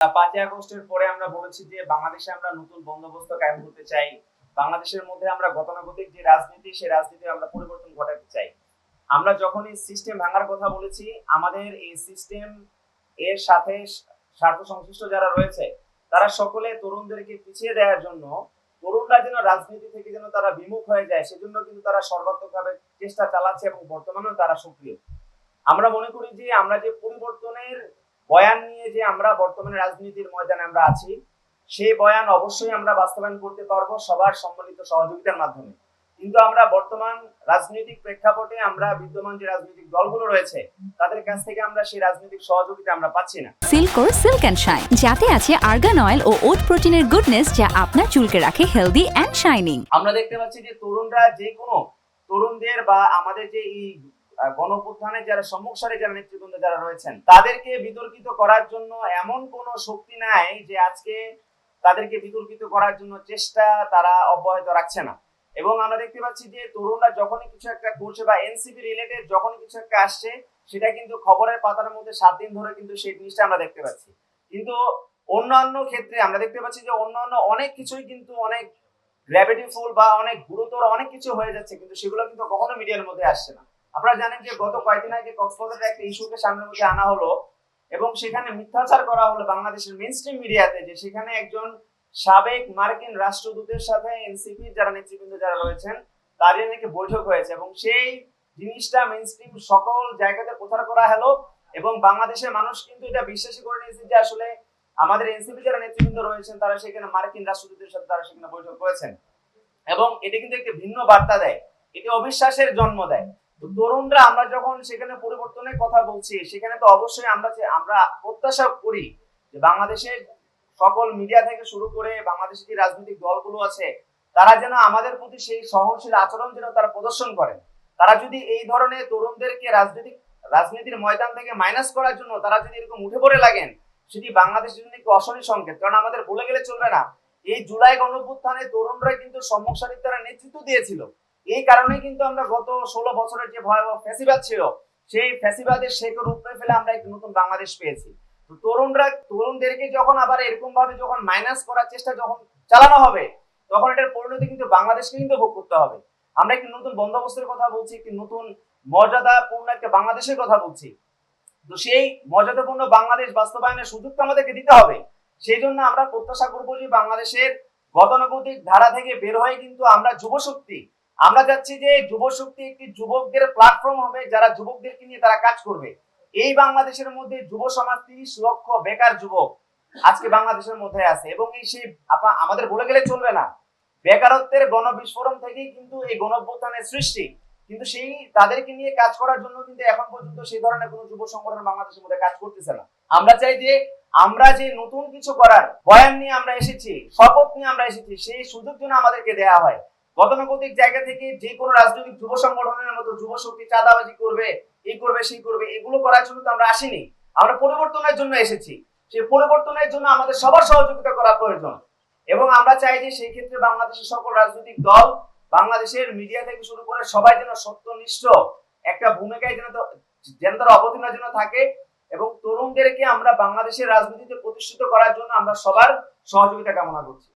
5ই আগস্টের পরে আমরা বলেছি যে বাংলাদেশে আমরা নতুন বন্দোবস্ত কায়েম করতে চাই। বাংলাদেশের মধ্যে আমরা গতানুগতিক যে রাজনীতি সেই রাজনীতি আমরা পরিবর্তন ঘটাতে চাই। আমরা যখনই সিস্টেম ভাঙার কথা বলেছি, আমাদের এই সিস্টেম এর সাথে স্বার্থ সংশ্লিষ্ট যারা রয়েছে তারা সকলে তরুণদেরকে পিছিয়ে দেওয়ার জন্য, তরুণরা যেন রাজনীতি থেকে যেন তারা বিমুখ হয়ে যায় সেজন্য কিন্তু তারা সর্বাত্মকভাবে চেষ্টা চালাচ্ছে এবং বর্তমানেও তারা সক্রিয়। আমরা মনে করি যে আমরা যে পরিবর্তনের বয়ান নিয়ে যে আমরা বর্তমানে রাজনীতির ময়দানে আমরা আছি, সেই বয়ান অবশ্যই আমরা বাস্তবায়ন করতে পারবো সবার সম্মিলিত সহযোগিতার মাধ্যমে। কিন্তু আমরা বর্তমান রাজনৈতিক প্রেক্ষাপটে আমরা বিদ্যমান যে রাজনৈতিক দলগুলো রয়েছে তাদের কাছ থেকে আমরা সেই রাজনৈতিক সহযোগিতা আমরা পাচ্ছি না। সিল্কোর সিল্ক অ্যান্ড শাইন, যাতে আছে আর্গান অয়েল ও ওট প্রোটিনের গুডনেস, যা আপনার চুলকে রাখে হেলদি অ্যান্ড শাইনিং। আমরা দেখতে পাচ্ছি যে তরুণরা যে কোনো তরুণদের বা আমাদের যে এই গণঅভ্যুত্থানের যারা সম্মুখসারে যারা নেতৃবৃন্দ যারা রয়েছেন তাদেরকে বিতর্কিত করার জন্য এমন কোন শক্তি নাই যে আজকে তাদেরকে বিতর্কিত করার জন্য চেষ্টা তারা অব্যাহত রাখছে না। এবং আমরা দেখতে পাচ্ছি যে তরুণরা যখনই কিছু একটা করছে বা এনসিপি রিলেটেড যখনই কিছু একটা আসছে, সেটা কিন্তু খবরের পাতার মধ্যে 7 দিন ধরে কিন্তু সেই জিনিসটা আমরা দেখতে পাচ্ছি। কিন্তু অন্যান্য ক্ষেত্রে আমরা দেখতে পাচ্ছি যে অন্যান্য অনেক কিছুই কিন্তু অনেক গ্র্যাভিটিফুল বা অনেক গুরুতর অনেক কিছু হয়ে যাচ্ছে, কিন্তু সেগুলো কিন্তু কখনো মিডিয়ার মধ্যে আসছে না। আপনারা জানেন যে গত কয়েকদিন আগে কক্সবাজারের একটা ইস্যুকে সামনের মধ্যে আনা হলো এবং সেখানে মিথ্যাচার করা হলো বাংলাদেশের মেইনস্ট্রিম মিডিয়াতে, যে সেখানে একজন সাবেক মার্কিন রাষ্ট্রদূতের সাথে এনসিপির যারা নেতৃবৃন্দ যারা রয়েছেন তাদের নাকি বৈঠক হয়েছে এবং সেই জিনিসটা মেইনস্ট্রিম সকল জায়গাতে প্রচার করা হলো এবং বাংলাদেশের মানুষ কিন্তু এটা বিশ্বাসই করে নিয়েছে যে আসলে আমাদের এনসিপি যারা নেতৃবৃন্দ রয়েছেন তারা সেখানে মার্কিন রাষ্ট্রদূতের সাথে তারা সেখানে বৈঠক করেছেন এবং এটা কিন্তু একটা ভিন্ন বার্তা দেয়, এটা অবিশ্বাসের জন্ম দেয়। তো তরুণরা আমরা যখন সেখানে পরিবর্তনের কথা বলছি, সেখানে তো অবশ্যই আমরা প্রত্যাশা করি যে বাংলাদেশের সকল মিডিয়া থেকে শুরু করে বাংলাদেশের যে রাজনৈতিক দলগুলো আছে তারা যেন আমাদের প্রতি সেই সহনশীল আচরণ যেন তারা প্রদর্শন করেন। তারা যদি এই ধরনের তরুণদেরকে রাজনীতির ময়দান থেকে মাইনাস করার জন্য তারা যদি এরকম উঠে পড়ে লাগেন, সেটি বাংলাদেশের জন্য একটু অশনি সংকেত। কারণ আমাদের ভুলে গেলে চলবে না, এই জুলাই গণঅভ্যুত্থানে তরুণরা কিন্তু সম্মুখ সারির তারা নেতৃত্ব দিয়েছিল। এই কারণে কিন্তু আমরা গত 16 বছরের যে ভয়াবহ ফ্যাসিবাদ ছিল সেই ফ্যাসিবাদের শেকড় উপড়ে ফেলে আমরা একটি নতুন বাংলাদেশ পেয়েছি। তো তরুণদেরকে যখন আবার এরকম ভাবে যখন মাইনাস করার চেষ্টা যখন চালানো হবে, তখন এটার পরিণতি কিন্তু বাংলাদেশকে কিন্তু ভোগ করতে হবে। আমরা একটি নতুন বন্দোবস্তের কথা বলছি, একটি নতুন মর্যাদাপূর্ণ একটা বাংলাদেশের কথা বলছি। তো সেই মর্যাদাপূর্ণ বাংলাদেশ বাস্তবায়নের সুযোগটা আমাদেরকে দিতে হবে। সেই জন্য আমরা প্রত্যাশা করবো যে বাংলাদেশের গতানুগতিক ধারা থেকে বের হয়ে কিন্তু আমরা যুবশক্তি, আমরা যাচ্ছি যে যুবশক্তি একটি যুবকদের প্ল্যাটফর্ম হবে, যারা যুবকদেরকে নিয়ে তারা কাজ করবে। এই বাংলাদেশের মধ্যে যুব সমাজ 30 লক্ষ বেকার যুবক আজকে বাংলাদেশের মধ্যে আছে এবং এই সেই আমাদের বলে গেলে চলবে না, বেকারত্বের গণবিস্ফোরণ থেকেই কিন্তু এই গণঅভ্যুত্থানের সৃষ্টি। কিন্তু সেই তাদেরকে নিয়ে কাজ করার জন্য কিন্তু এখন পর্যন্ত সেই ধরনের কোনো যুব সংগঠন বাংলাদেশের মধ্যে কাজ করতেছে না। আমরা চাই যে আমরা যে নতুন কিছু করার বয়ান নিয়ে আমরা এসেছি, শপথ নিয়ে আমরা এসেছি, সেই সুযোগ যেন আমাদেরকে দেওয়া হয়। গতানুগতিক জায়গা থেকে যে কোনো রাজনৈতিক যুব সংগঠনের মতো যুব শক্তি চাঁদাবাজি করবে, এই করবে সেই করবে, এগুলো করার জন্য তো আমরা আসিনি, আমরা পরিবর্তনের জন্য এসেছি। সেই পরিবর্তনের জন্য আমাদের সবার সহযোগিতা করা প্রয়োজন এবং আমরা চাই যে সেই ক্ষেত্রে বাংলাদেশের সকল রাজনৈতিক দল, বাংলাদেশের মিডিয়া থেকে শুরু করে সবাই যেন সত্যনিষ্ঠ একটা ভূমিকায় যেন তারা অবতীর্ণ যেন থাকে এবং তরুণদেরকে আমরা বাংলাদেশের রাজনীতিতে প্রতিষ্ঠিত করার জন্য আমরা সবার সহযোগিতা কামনা করছি।